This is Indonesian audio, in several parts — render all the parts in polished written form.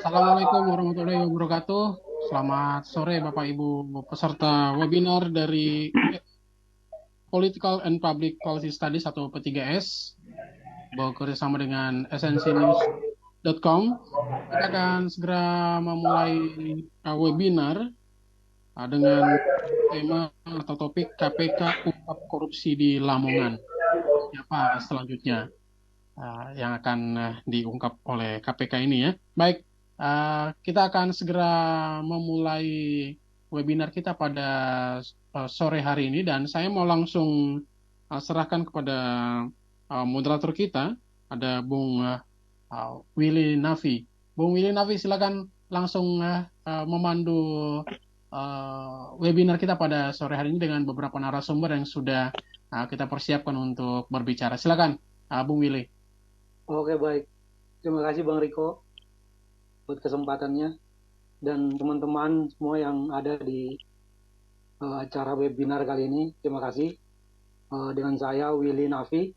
Assalamualaikum warahmatullahi wabarakatuh. Selamat sore Bapak Ibu peserta webinar dari Political and Public Policy Studies atau P3S bekerja sama dengan snc-news.com. Kita akan segera memulai webinar dengan tema atau topik KPK ungkap korupsi di Lamongan. Siapa selanjutnya yang akan diungkap oleh KPK ini ya. Baik, kita akan segera memulai webinar kita pada sore hari ini dan saya mau langsung serahkan kepada moderator kita, ada Bung Willy Nafi. Bung Willy Nafi, silakan langsung memandu webinar kita pada sore hari ini dengan beberapa narasumber yang sudah kita persiapkan untuk berbicara. Silakan, Bung Willy. Oke, baik. Terima kasih Bang Riko buat kesempatannya dan teman-teman semua yang ada di acara webinar kali ini. Terima kasih. Dengan saya Willy Nafi.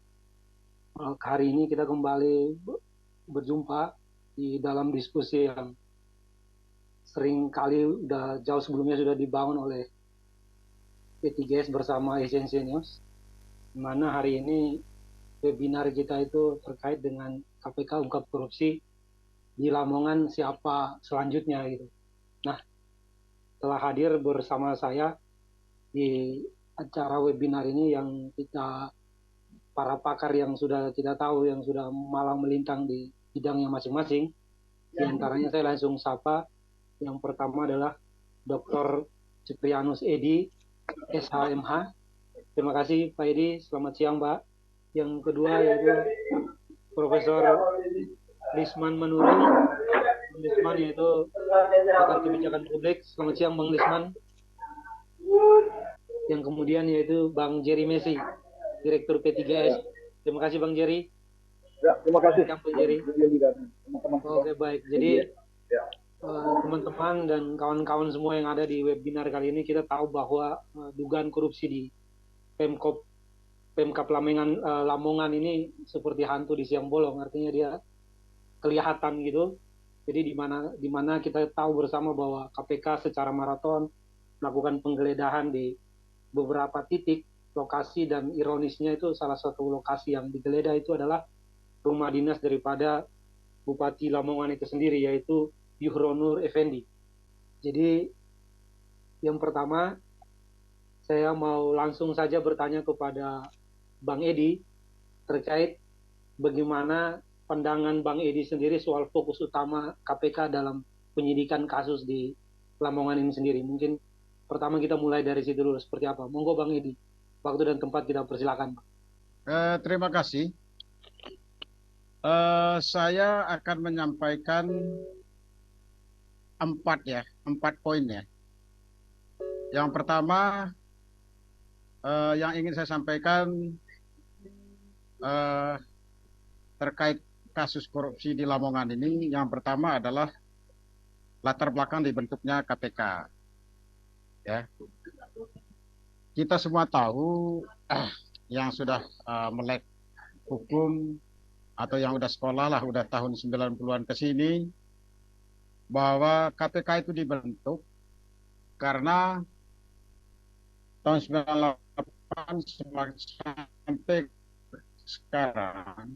Hari ini kita kembali berjumpa di dalam diskusi yang sering kali jauh sebelumnya sudah dibangun oleh P3S bersama Essential News. Di mana hari ini webinar kita itu terkait dengan KPK ungkap korupsi di Lamongan siapa selanjutnya gitu. Nah, telah hadir bersama saya di acara webinar ini yang kita para pakar yang sudah kita tahu yang sudah malang melintang di bidangnya masing-masing. Di antaranya saya langsung sapa. Yang pertama adalah Dr. Ciprianus Edi, SHMH. Terima kasih Pak Edi, selamat siang Pak. Yang kedua yaitu Profesor Lisman Manurung. Lisman yaitu pakar kebijakan publik. Selamat siang Bang Lisman. Yang kemudian yaitu Bang Jerry Messi, Direktur P3S. Terima kasih Bang Jerry. Ya, terima kasih. Bang Jerry. Oke, baik. Jadi teman-teman dan kawan-kawan semua yang ada di webinar kali ini, kita tahu bahwa dugaan korupsi di Pemkap Lamongan ini seperti hantu di siang bolong, artinya dia kelihatan gitu. Jadi di mana kita tahu bersama bahwa KPK secara maraton melakukan penggeledahan di beberapa titik lokasi, dan ironisnya itu salah satu lokasi yang digeledah itu adalah rumah dinas daripada Bupati Lamongan itu sendiri, yaitu Yuhronur Effendi. Jadi yang pertama saya mau langsung saja bertanya kepada Bang Edi terkait bagaimana pandangan Bang Edi sendiri soal fokus utama KPK dalam penyidikan kasus di Lamongan ini sendiri. Mungkin pertama kita mulai dari situ dulu, seperti apa? Monggo Bang Edi, waktu dan tempat kita persilakan. Terima kasih. Saya akan menyampaikan empat poin ya. Yang pertama, yang ingin saya sampaikan terkait kasus korupsi di Lamongan ini, yang pertama adalah latar belakang dibentuknya KPK. Ya, kita semua tahu yang sudah melek hukum atau yang udah sekolah lah, udah tahun 90-an ke sini, bahwa KPK itu dibentuk karena tahun 98 sampai sekarang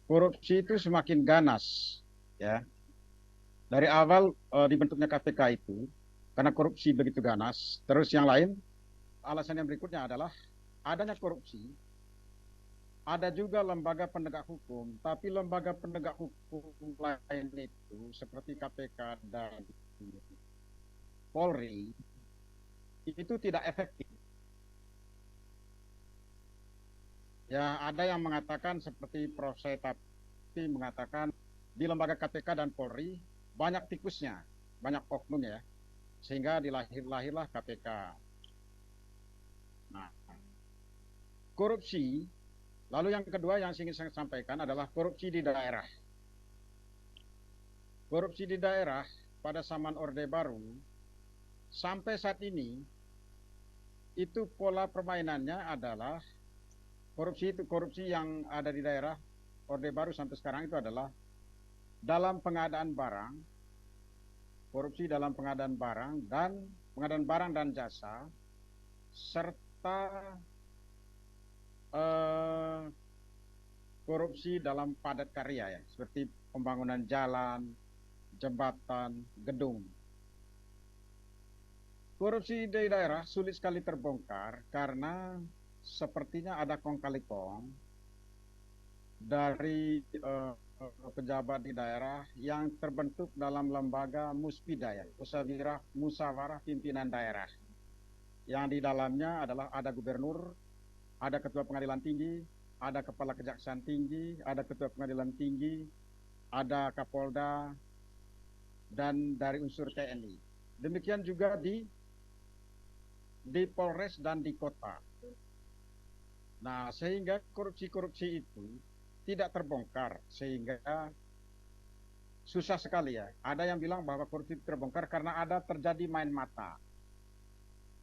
korupsi itu semakin ganas ya. Dari awal dibentuknya KPK itu karena korupsi begitu ganas. Terus yang lain, alasan yang berikutnya adalah adanya korupsi. Ada juga lembaga penegak hukum, tapi lembaga penegak hukum lain itu seperti KPK dan Polri itu tidak efektif. Ya, ada yang mengatakan seperti Prof. Tapi mengatakan di lembaga KPK dan Polri banyak tikusnya, banyak oknum ya, sehingga dilahirlah KPK. Nah, korupsi. Lalu yang kedua yang ingin saya sampaikan adalah korupsi di daerah. Korupsi di daerah pada zaman Orde Baru sampai saat ini itu pola permainannya adalah korupsi yang ada di daerah Orde Baru sampai sekarang itu adalah dalam pengadaan barang, korupsi dalam pengadaan barang dan jasa, serta korupsi dalam padat karya ya, seperti pembangunan jalan, jembatan, gedung. Korupsi di daerah sulit sekali terbongkar karena sepertinya ada kong kali kong dari pejabat di daerah yang terbentuk dalam lembaga muspida ya, musyawarah pimpinan daerah. Yang di dalamnya adalah ada gubernur, ada ketua pengadilan tinggi, ada kepala kejaksaan tinggi, ada ketua pengadilan tinggi, ada kapolda, dan dari unsur TNI. Demikian juga di Polres dan di kota. Nah, sehingga korupsi-korupsi itu tidak terbongkar, sehingga susah sekali ya. Ada yang bilang bahwa korupsi terbongkar karena ada terjadi main mata.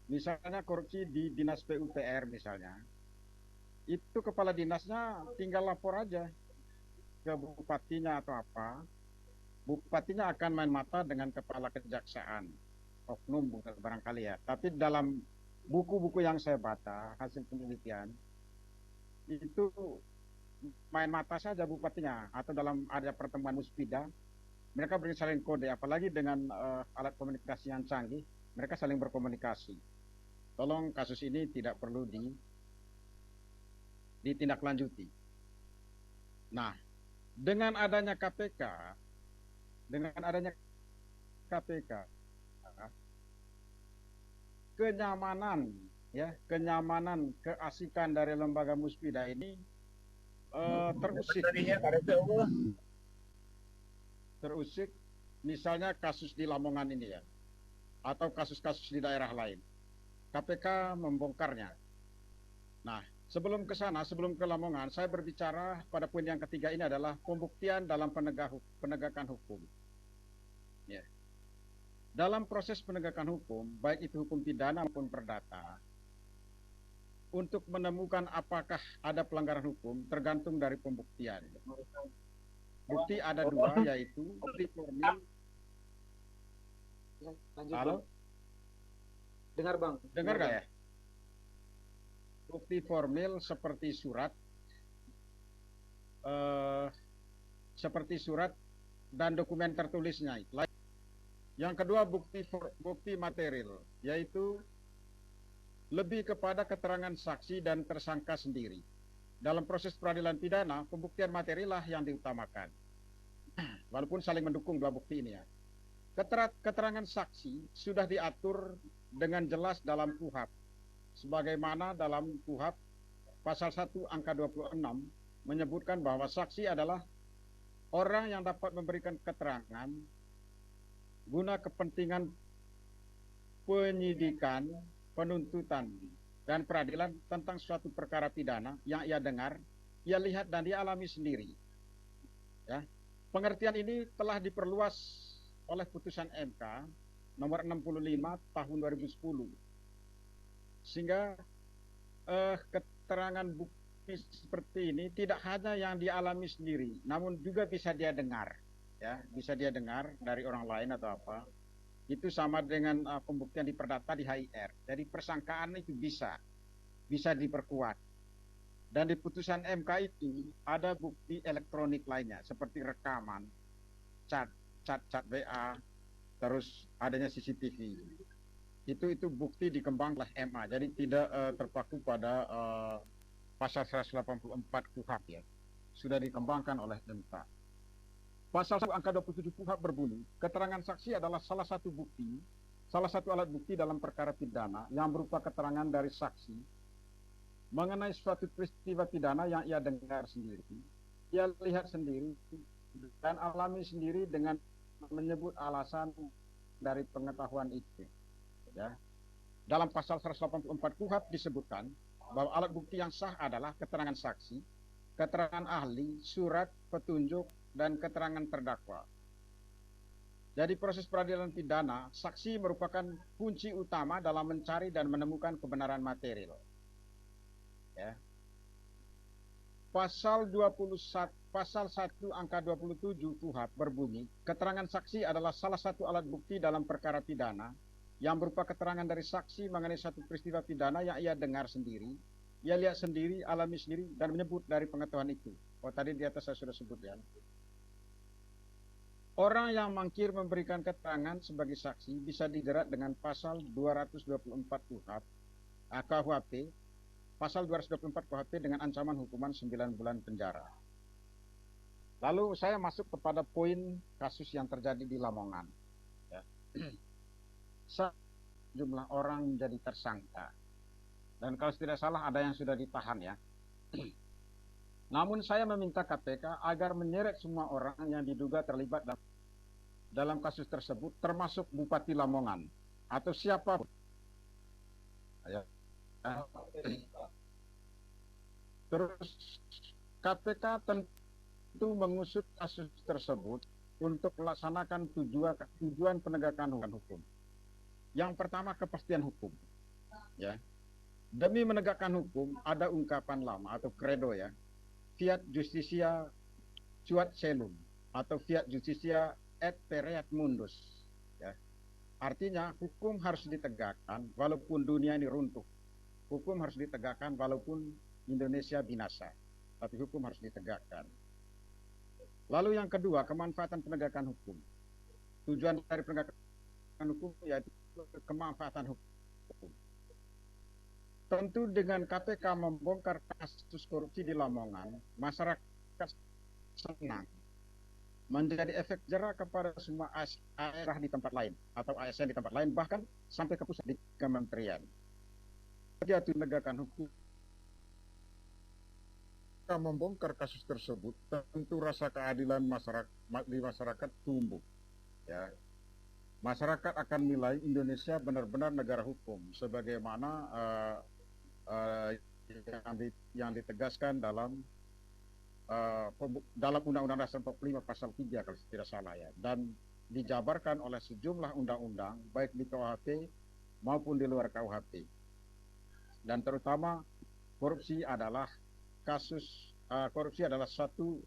Misalnya korupsi di dinas PUPR misalnya, itu kepala dinasnya tinggal lapor aja ke bupatinya atau apa, bupatinya akan main mata dengan kepala kejaksaan, oknum barangkali ya. Tapi dalam buku-buku yang saya baca, hasil penelitian, itu main mata saja bupatinya, atau dalam ada pertemuan muspida, mereka saling kode, apalagi dengan alat komunikasi yang canggih, mereka saling berkomunikasi. Tolong kasus ini tidak perlu ditindaklanjuti. Nah, dengan adanya KPK, kenyamanan ya, keasikan dari lembaga muspida ini terusik, misalnya kasus di Lamongan ini ya, atau kasus-kasus di daerah lain. KPK membongkarnya. Nah, sebelum ke sana, sebelum ke Lamongan, saya berbicara pada poin yang ketiga ini adalah pembuktian dalam penegakan hukum. Ya. Dalam proses penegakan hukum, baik itu hukum pidana maupun perdata, untuk menemukan apakah ada pelanggaran hukum tergantung dari pembuktian. Bukti ada dua, yaitu bukti formil. Ya, lanjut, Halo? Bang. Dengar, Bang. Dengar nggak ya? Bukti formil seperti surat dan dokumen tertulisnya. Yang kedua bukti material, yaitu lebih kepada keterangan saksi dan tersangka sendiri. Dalam proses peradilan pidana, pembuktian material lah yang diutamakan. Walaupun saling mendukung dua bukti ini ya. Keterangan saksi sudah diatur dengan jelas dalam KUHP. Sebagaimana dalam KUHP pasal 1 angka 26 menyebutkan bahwa saksi adalah orang yang dapat memberikan keterangan guna kepentingan penyidikan, penuntutan, dan peradilan tentang suatu perkara pidana yang ia dengar, ia lihat, dan dia alami sendiri. Ya. Pengertian ini telah diperluas oleh putusan MK nomor 65 tahun 2010. Sehingga keterangan bukti seperti ini tidak hanya yang dialami sendiri, namun juga bisa dia dengar. Ya, bisa dia dengar dari orang lain atau apa. Itu sama dengan pembuktian di perdata di HIR. Jadi persangkaan itu bisa diperkuat. Dan di putusan MK itu ada bukti elektronik lainnya seperti rekaman, chat WA, terus adanya CCTV. Itu bukti dikembangkan oleh MA. Jadi tidak terpaku pada pasal 184 KUHP ya. Sudah dikembangkan oleh MK. Pasal 1 angka 27 KUHP berbunyi, keterangan saksi adalah salah satu alat bukti dalam perkara pidana yang berupa keterangan dari saksi mengenai suatu peristiwa pidana yang ia dengar sendiri, ia lihat sendiri, dan alami sendiri dengan menyebut alasan dari pengetahuan itu. Ya. Dalam pasal 184 KUHP disebutkan bahwa alat bukti yang sah adalah keterangan saksi, keterangan ahli, surat, petunjuk, dan keterangan terdakwa. Jadi proses peradilan pidana, saksi merupakan kunci utama dalam mencari dan menemukan kebenaran material. Ya. Pasal 21, pasal 1 angka 27 KUHP berbunyi, keterangan saksi adalah salah satu alat bukti dalam perkara pidana yang berupa keterangan dari saksi mengenai satu peristiwa pidana yang ia dengar sendiri, ia lihat sendiri, alami sendiri, dan menyebut dari pengetahuan itu. Oh, tadi di atas saya sudah sebut ya. Orang yang mangkir memberikan keterangan sebagai saksi bisa dijerat dengan pasal 224 KUHP, KUHP, pasal 224 KUHP dengan ancaman hukuman 9 bulan penjara. Lalu saya masuk kepada poin kasus yang terjadi di Lamongan. Ya. Jumlah orang menjadi tersangka. Dan kalau tidak salah ada yang sudah ditahan ya. Namun saya meminta KPK agar menyeret semua orang yang diduga terlibat dalam kasus tersebut, termasuk Bupati Lamongan atau siapapun. Ya. Terus KPK tentu mengusut kasus tersebut untuk melaksanakan tujuan penegakan hukum. Yang pertama, kepastian hukum. Ya. Demi menegakkan hukum ada ungkapan lama atau kredo ya. Fiat justitia quod celum atau fiat justitia et pereat mundus. Ya. Artinya hukum harus ditegakkan walaupun dunia ini runtuh. Hukum harus ditegakkan walaupun Indonesia binasa, tapi hukum harus ditegakkan. Lalu yang kedua, kemanfaatan penegakan hukum. Tujuan dari penegakan hukum yaitu kemanfaatan hukum. Tentu dengan KPK membongkar kasus korupsi di Lamongan, masyarakat senang. Menjadi efek jera kepada semua daerah di tempat lain atau ASN di tempat lain, bahkan sampai ke pusat di kementerian. Jatuh penegakan hukum membongkar kasus tersebut, tentu rasa keadilan masyarakat tumbuh. Ya. Masyarakat akan nilai Indonesia benar-benar negara hukum, sebagaimana yang ditegaskan dalam Undang-Undang Dasar 45 Pasal 3 kalau tidak salah ya, dan dijabarkan oleh sejumlah undang-undang baik di KUHP maupun di luar KUHP. Dan terutama korupsi adalah suatu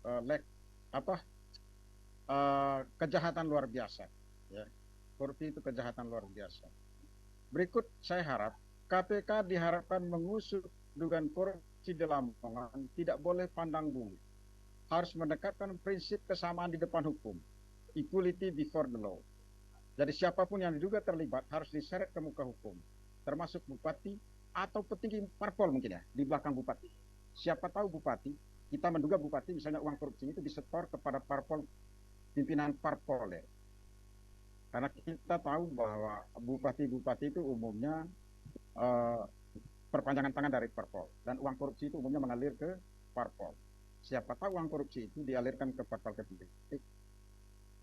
kejahatan luar biasa. Ya. Korupsi itu kejahatan luar biasa. Berikut saya harap KPK diharapkan mengusut dugaan korupsi di Lamongan tidak boleh pandang bulu. Harus mendekatkan prinsip kesamaan di depan hukum, equality before the law. Jadi siapapun yang diduga terlibat harus diseret ke muka hukum, termasuk bupati atau petinggi parpol mungkin ya di belakang bupati. Siapa tahu bupati, kita menduga bupati misalnya uang korupsi itu disetor kepada parpol, pimpinan parpol ya. Karena kita tahu bahwa bupati-bupati itu umumnya perpanjangan tangan dari parpol, dan uang korupsi itu umumnya mengalir ke parpol. Siapa tahu uang korupsi itu dialirkan ke parpol politik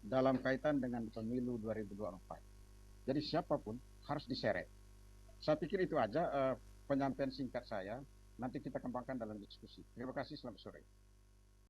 dalam kaitan dengan pemilu 2024. Jadi siapapun harus diseret. Saya pikir itu aja penyampaian singkat saya. Nanti kita kembangkan dalam diskusi. Terima kasih, selamat sore.